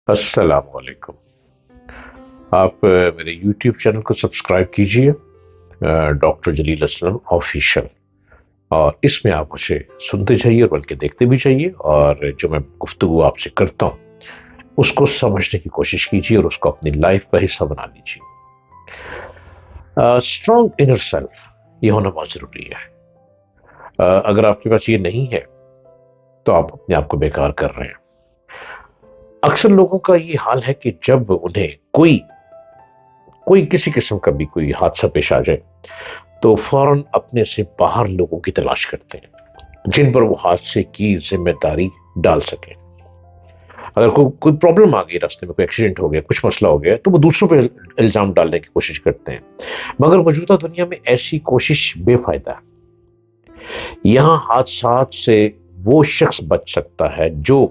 السلام علیکم۔ آپ میرے یوٹیوب چینل کو سبسکرائب کیجئے، ڈاکٹر جلیل اسلم آفیشل، اور اس میں آپ مجھے سنتے جائیے اور بلکہ دیکھتے بھی جائیے، اور جو میں گفتگو آپ سے کرتا ہوں اس کو سمجھنے کی کوشش کیجیے اور اس کو اپنی لائف کا حصہ بنا لیجیے۔ اسٹرانگ انر سیلف یہ ہونا بہت ضروری ہے۔ اگر آپ کے پاس یہ نہیں ہے تو آپ اپنے آپ کو بیکار کر رہے ہیں۔ اکثر لوگوں کا یہ حال ہے کہ جب انہیں کوئی کسی قسم کا بھی کوئی حادثہ پیش آ جائے تو فوراً اپنے سے باہر لوگوں کی تلاش کرتے ہیں جن پر وہ حادثے کی ذمہ داری ڈال سکیں۔ اگر کوئی پرابلم آ گئی، راستے میں کوئی ایکسیڈنٹ ہو گیا، کچھ مسئلہ ہو گیا، تو وہ دوسروں پہ الزام ڈالنے کی کوشش کرتے ہیں، مگر موجودہ دنیا میں ایسی کوشش بے فائدہ ہے۔ یہاں حادثات سے وہ شخص بچ سکتا ہے جو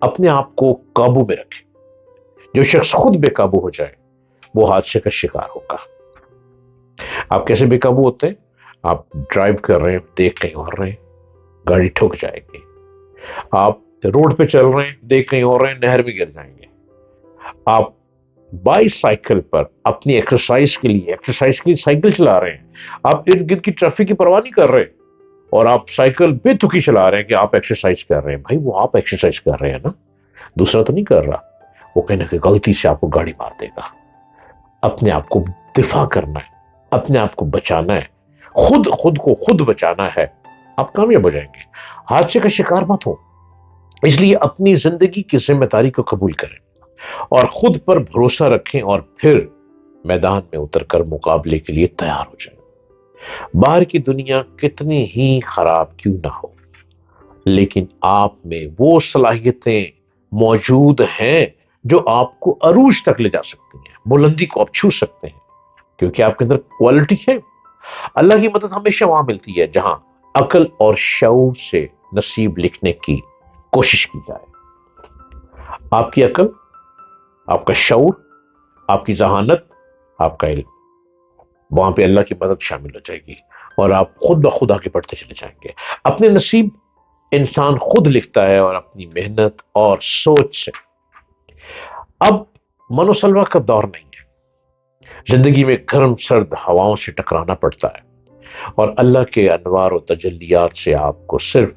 اپنے آپ کو قابو میں رکھے۔ جو شخص خود بے قابو ہو جائے وہ حادثے کا شکار ہوگا۔ آپ کیسے بے قابو ہوتے ہیں؟ آپ ڈرائیو کر رہے ہیں، دیکھ کہیں اور رہے ہیں، گاڑی ٹھک جائے گی۔ آپ روڈ پہ چل رہے ہیں، دیکھ کہیں اور رہے ہیں، نہر میں گر جائیں گے۔ آپ بائی سائیکل پر اپنی ایکسرسائز کے لیے سائیکل چلا رہے ہیں، آپ ارد گرد کی ٹریفک کی پرواہ نہیں کر رہے اور آپ سائیکل بے تکی چلا رہے ہیں کہ آپ ایکسرسائز کر رہے ہیں۔ بھائی وہ آپ ایکسرسائز کر رہے ہیں نا، دوسرا تو نہیں کر رہا۔ وہ کہیں نہ کہ غلطی سے آپ کو گاڑی مار دے گا۔ اپنے آپ کو دفاع کرنا ہے، اپنے آپ کو بچانا ہے، خود کو خود بچانا ہے، آپ کامیاب ہو جائیں گے۔ حادثے کا شکار مت ہو، اس لیے اپنی زندگی کی ذمہ داری کو قبول کریں اور خود پر بھروسہ رکھیں، اور پھر میدان میں اتر کر مقابلے کے لیے تیار ہو جائیں۔ باہر کی دنیا کتنی ہی خراب کیوں نہ ہو، لیکن آپ میں وہ صلاحیتیں موجود ہیں جو آپ کو عروج تک لے جا سکتی ہیں، بلندی کو آپ چھو سکتے ہیں، کیونکہ آپ کے اندر کوالٹی ہے۔ اللہ کی مدد ہمیشہ وہاں ملتی ہے جہاں عقل اور شعور سے نصیب لکھنے کی کوشش کی جائے۔ آپ کی عقل، آپ کا شعور، آپ کی ذہانت، آپ کا علم، وہاں پہ اللہ کی مدد شامل ہو جائے گی اور آپ خود بخود آگے بڑھتے چلے جائیں گے۔ اپنے نصیب انسان خود لکھتا ہے اور اپنی محنت اور سوچ سے۔ اب من و سلوہ کا دور نہیں ہے، زندگی میں گرم سرد ہواؤں سے ٹکرانا پڑتا ہے، اور اللہ کے انوار و تجلیات سے آپ کو صرف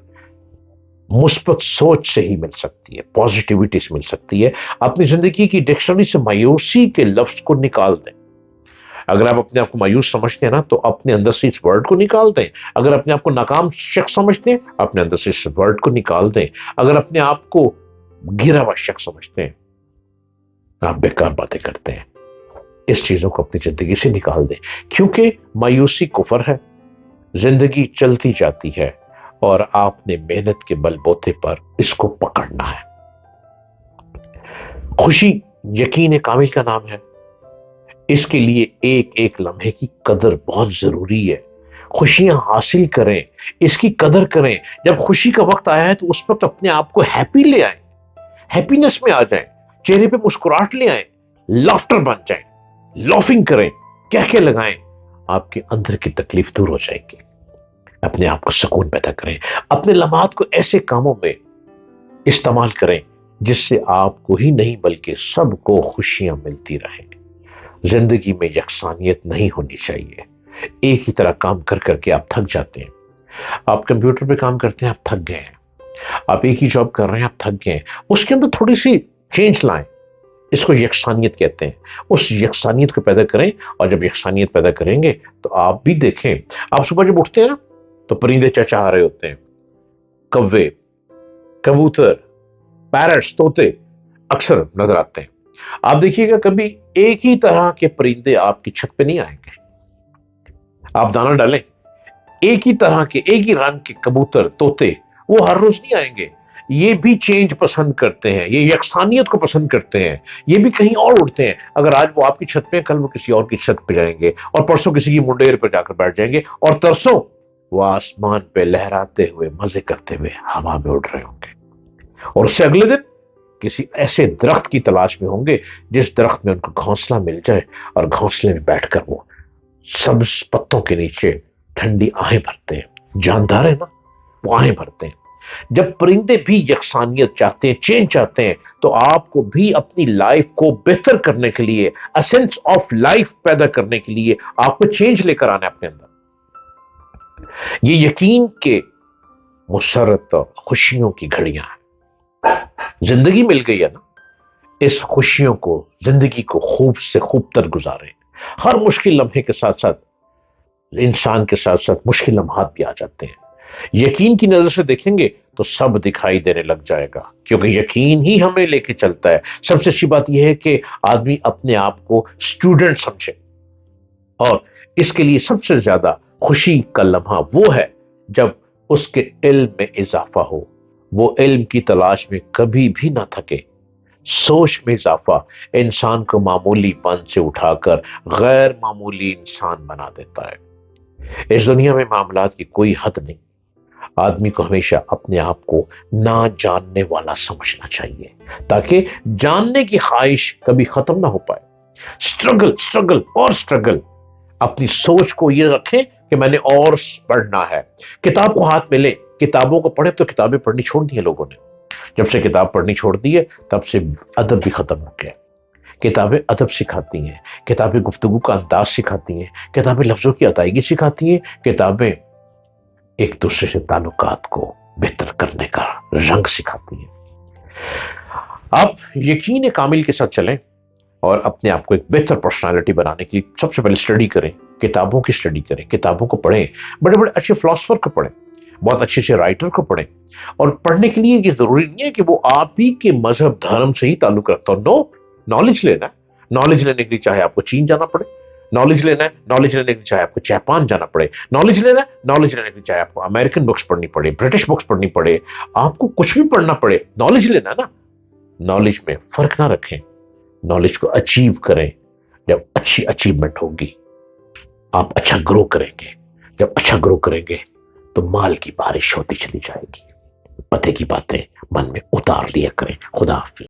مثبت سوچ سے ہی مل سکتی ہے، پازیٹیوٹی سے مل سکتی ہے۔ اپنی زندگی کی ڈکشنری سے مایوسی کے لفظ کو نکال دیں۔ اگر آپ اپنے آپ کو مایوس سمجھتے ہیں نا تو اپنے اندر سے اس ورڈ کو نکال دیں۔ اگر اپنے آپ کو ناکام شخص سمجھتے ہیں، اپنے اندر سے اس ورڈ کو نکال دیں۔ اگر اپنے آپ کو گرا ہوا شخص سمجھتے ہیں، آپ بیکار باتیں کرتے ہیں، اس چیزوں کو اپنی زندگی سے نکال دیں، کیونکہ مایوسی کفر ہے۔ زندگی چلتی جاتی ہے اور آپ نے محنت کے بل بوتے پر اس کو پکڑنا ہے۔ خوشی یقین کامل کا نام ہے، اس کے لیے ایک ایک لمحے کی قدر بہت ضروری ہے۔ خوشیاں حاصل کریں، اس کی قدر کریں۔ جب خوشی کا وقت آیا ہے تو اس وقت اپنے آپ کو ہیپی لے آئیں، ہیپینس میں آ جائیں، چہرے پہ مسکراہٹ لے آئیں، لافٹر بن جائیں، لافنگ کریں، کہہ لگائیں، آپ کے اندر کی تکلیف دور ہو جائے گی۔ اپنے آپ کو سکون پیدا کریں، اپنے لمحات کو ایسے کاموں میں استعمال کریں جس سے آپ کو ہی نہیں بلکہ سب کو خوشیاں ملتی رہیں۔ زندگی میں یکسانیت نہیں ہونی چاہیے۔ ایک ہی طرح کام کر کر کے آپ تھک جاتے ہیں۔ آپ کمپیوٹر پہ کام کرتے ہیں، آپ تھک گئے ہیں۔ آپ ایک ہی جاب کر رہے ہیں، آپ تھک گئے ہیں۔ اس کے اندر تھوڑی سی چینج لائیں، اس کو یکسانیت کہتے ہیں۔ اس یکسانیت کو پیدا کریں، اور جب یکسانیت پیدا کریں گے تو آپ بھی دیکھیں، آپ صبح جب اٹھتے ہیں نا تو پرندے چہچہا رہے ہوتے ہیں، کوے، کبوتر، پیرٹس، طوطے اکثر نظر آتے ہیں۔ آپ دیکھیے گا کبھی ایک ہی طرح کے پرندے آپ کی چھت پہ نہیں آئیں گے۔ آپ دانا ڈالیں، ایک ہی طرح کے، ایک ہی رنگ کے کبوتر، طوطے وہ ہر روز نہیں آئیں گے۔ یہ بھی چینج پسند کرتے ہیں، یہ یکسانیت کو پسند کرتے ہیں، یہ بھی کہیں اور اڑتے ہیں۔ اگر آج وہ آپ کی چھت پہ ہیں، کل وہ کسی اور کی چھت پہ جائیں گے، اور پرسوں کسی کی منڈیر پر جا کر بیٹھ جائیں گے، اور ترسوں وہ آسمان پہ لہراتے ہوئے مزے کرتے ہوئے ہوا میں اڑ رہے ہوں گے، اور اس سے اگلے دن کسی ایسے درخت کی تلاش میں ہوں گے جس درخت میں ان کو گھونسلہ مل جائے، اور گھونسلے میں بیٹھ کر وہ سبز پتوں کے نیچے ٹھنڈی آہیں بھرتے ہیں۔ جاندار ہے نا، وہ آہیں بھرتے ہیں۔ جب پرندے بھی یکسانیت چاہتے ہیں، چینج چاہتے ہیں، تو آپ کو بھی اپنی لائف کو بہتر کرنے کے لیے، اسینس آف لائف پیدا کرنے کے لیے آپ کو چینج لے کر آنا ہے اپنے اندر. یہ یقین کہ مسرت اور خوشیوں کی گھڑیاں ہیں، زندگی مل گئی ہے نا، اس خوشیوں کو، زندگی کو خوب سے خوب تر گزاریں. ہر مشکل لمحے کے ساتھ ساتھ انسان کے ساتھ ساتھ مشکل لمحات بھی آ جاتے ہیں. یقین کی نظر سے دیکھیں گے تو سب دکھائی دینے لگ جائے گا، کیونکہ یقین ہی ہمیں لے کے چلتا ہے. سب سے اچھی بات یہ ہے کہ آدمی اپنے آپ کو اسٹوڈنٹ سمجھے، اور اس کے لیے سب سے زیادہ خوشی کا لمحہ وہ ہے جب اس کے علم میں اضافہ ہو، وہ علم کی تلاش میں کبھی بھی نہ تھکے. سوچ میں اضافہ انسان کو معمولی پن سے اٹھا کر غیر معمولی انسان بنا دیتا ہے. اس دنیا میں معاملات کی کوئی حد نہیں. آدمی کو ہمیشہ اپنے آپ کو نہ جاننے والا سمجھنا چاہیے، تاکہ جاننے کی خواہش کبھی ختم نہ ہو پائے. سٹرگل سٹرگل اور سٹرگل. اپنی سوچ کو یہ رکھیں کہ میں نے اور پڑھنا ہے. کتاب کو ہاتھ میں لیں، کتابوں کو پڑھیں. تو کتابیں پڑھنی چھوڑ دی ہیں لوگوں نے. جب سے کتاب پڑھنی چھوڑ دی ہے تب سے ادب بھی ختم ہو گیا. کتابیں ادب سکھاتی ہیں، کتابیں گفتگو کا انداز سکھاتی ہیں، کتابیں لفظوں کی ادائیگی سکھاتی ہیں، کتابیں ایک دوسرے سے تعلقات کو بہتر کرنے کا رنگ سکھاتی ہیں. آپ یقین کامل کے ساتھ چلیں اور اپنے آپ کو ایک بہتر پرسنالٹی بنانے کی سب سے پہلے اسٹڈی کریں. کتابوں کی اسٹڈی کریں، کتابوں کو پڑھیں. بڑے بڑے اچھے فلاسفر کو پڑھیں، بہت اچھے اچھے رائٹر کو پڑھیں. اور پڑھنے کے لیے یہ ضروری نہیں ہے کہ وہ آپ ہی کے مذہب دھرم سے ہی تعلق رکھتا ہو. نو، نالج لینا ہے. نالج لینے کے لیے چاہے آپ کو چین جانا پڑے، نالج لینا ہے. نالج لینے کے لیے چاہے آپ کو جاپان جانا پڑے. نالج لینا ہے. نالج لینے کے لیے چاہے آپ کو امریکن بکس پڑھنی پڑے، برٹش بکس پڑھنی پڑے، آپ کو کچھ بھی پڑھنا پڑے، نالج لینا ہے نا. نالج میں فرق نہ رکھیں، نالج کو اچیو کریں. جب اچھی اچیومنٹ ہوگی آپ اچھا گرو کریں گے. جب اچھا گرو کریں گے تو مال کی بارش ہوتی چلی جائے گی. پتے کی باتیں من میں اتار لیا کریں. خدا حافظ.